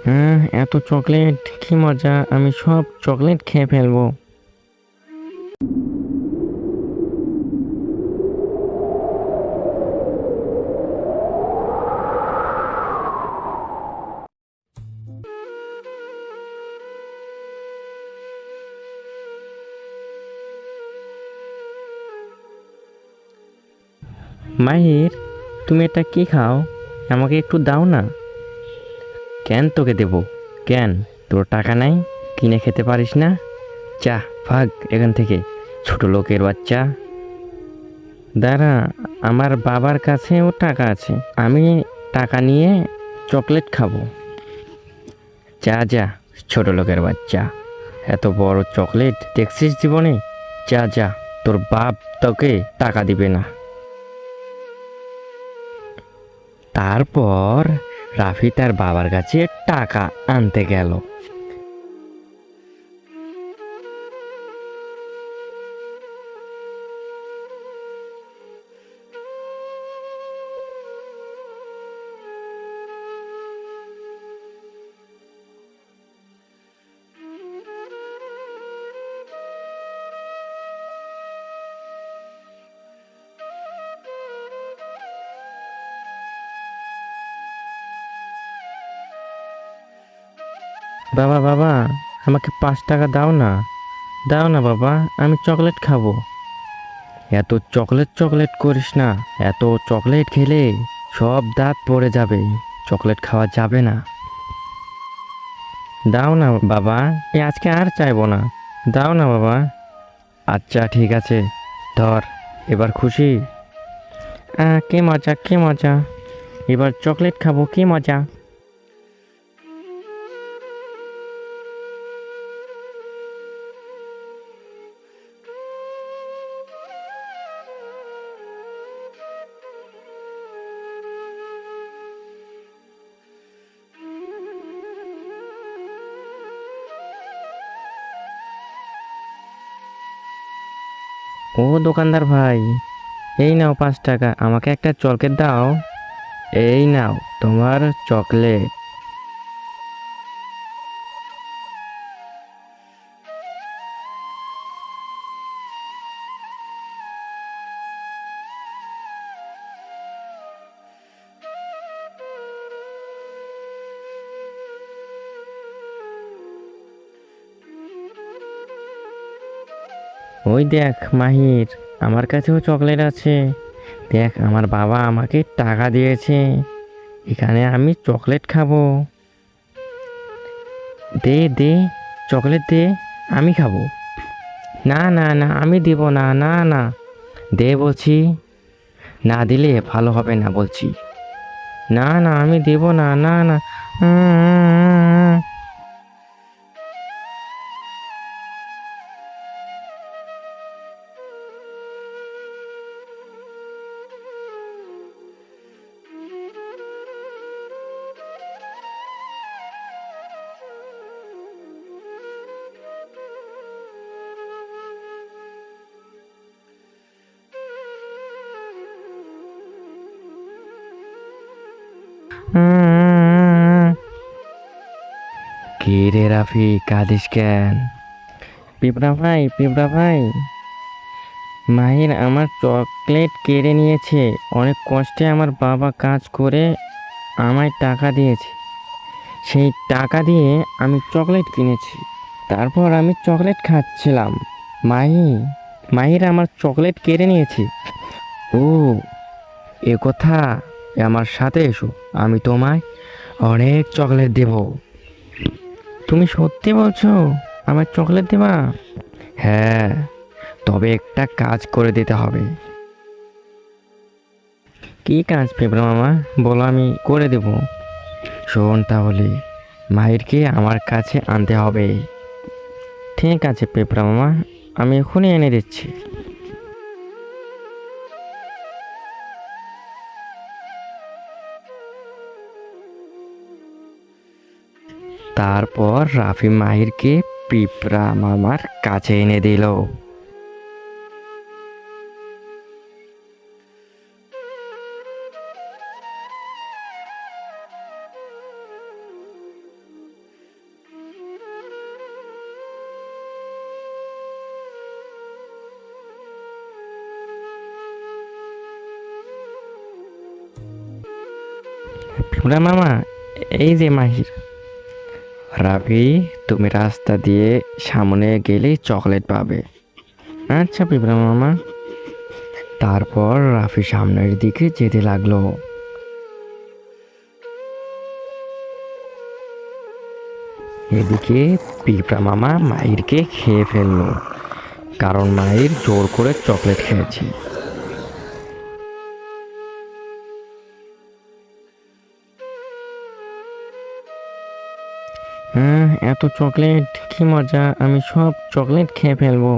হ্যাঁ, এত চকলেট, কি মজা! আমি সব চকলেট খেয়ে ফেলবো। মাহির, তুমি এটা কি খাও? আমাকে একটু দাও না। কেন তোকে দেবো? কেন, তোর টাকা নাই? কিনে খেতে পারিস না? যা, ভাগ এখান থেকে, ছোট লোকের বাচ্চা। দাঁড়া, আমার বাবার কাছেও টাকা আছে। আমি টাকা নিয়ে চকলেট খাবো। যা যা, ছোট লোকের বাচ্চা, এত বড় চকলেট দেখছিস জীবনে? যা যা, তোর বাপ তোকে টাকা দিবে না। তারপর রাফি তার বাবার কাছে টাকা আনতে গেল। বাবা বাবা, আমাকে 5 টাকা দাও না। দাও না বাবা, আমি চকলেট খাবো। এত চকলেট চকলেট করিস না। এত চকলেট খেলে সব দাঁত পড়ে যাবে। চকলেট খাওয়া যাবে না। দাও না বাবা, আজকে আর চাইবো না। দাও না বাবা। আচ্ছা ঠিক আছে, ধর, এবার খুশি? কি মজা, কি মজা! এবার চকলেট খাবো, কি মজা! ও দোকানদার ভাই, এই নাও 5 টাকা, আমাকে একটা চকলেট দাও। এই নাও তোমার চকলেট। ওই দেখ মাহির, আমার কাছেও চকলেট আছে। দেখ, আমার বাবা আমাকে টাকা দিয়েছে, এখানে আমি চকলেট খাবো। দে দে, চকলেট দে, আমি খাবো। না না না, আমি দিব না, না না। দে বলছি। না দিলে ভালো হবে না বলছি। না না, আমি দেব না, না না। কে রে রাফি, কাঁদিস কেন? পিঁপড়া ভাই, পিঁপড়া ভাই, মাহির আমার চকলেট কেড়ে নিয়েছে। অনেক কষ্টে আমার বাবা কাজ করে আমায় টাকা দিয়েছে। সেই টাকা দিয়ে আমি চকলেট কিনেছি। তারপর আমি চকলেট খাচ্ছিলাম। মাহি, মাহির আমার চকলেট কেড়ে নিয়েছে। ও, এ কথা! আমার সাথে এসো, আমি তোমায় অনেক চকলেট দেব। তুমি সত্যি বলছো? আমার চকলেট দেবা? হ্যাঁ, তবে একটা কাজ করে দিতে হবে। কি কাজ পেঁপড়া মামা? বলো, আমি করে দেব। শোন তাহলে, মাহিরকে আমার কাছে আনতে হবে। ঠিক আছে পেঁপড়া মামা, আমি এখনই এনে দিচ্ছি। তারপর রাফি মাহিরকে পিঁপড়া মামার কাছে এনে দিল। পিঁপড়া মামা, এই যে মাহির। রাফি, তুমি রাস্তা দিয়ে সামনে গেলেই চকলেট পাবে। আচ্ছা পিঁপড়া মামা। তারপর রাফি সামনের দিকে যেতে লাগলো। এদিকে পিঁপড়া মামা মাহিরকে খেয়ে ফেললো, কারণ মাহির জোর করে চকলেট খেয়েছে। এত চকলেট, কি মজা, আমি সব চকলেট খেয়ে ফেলবো।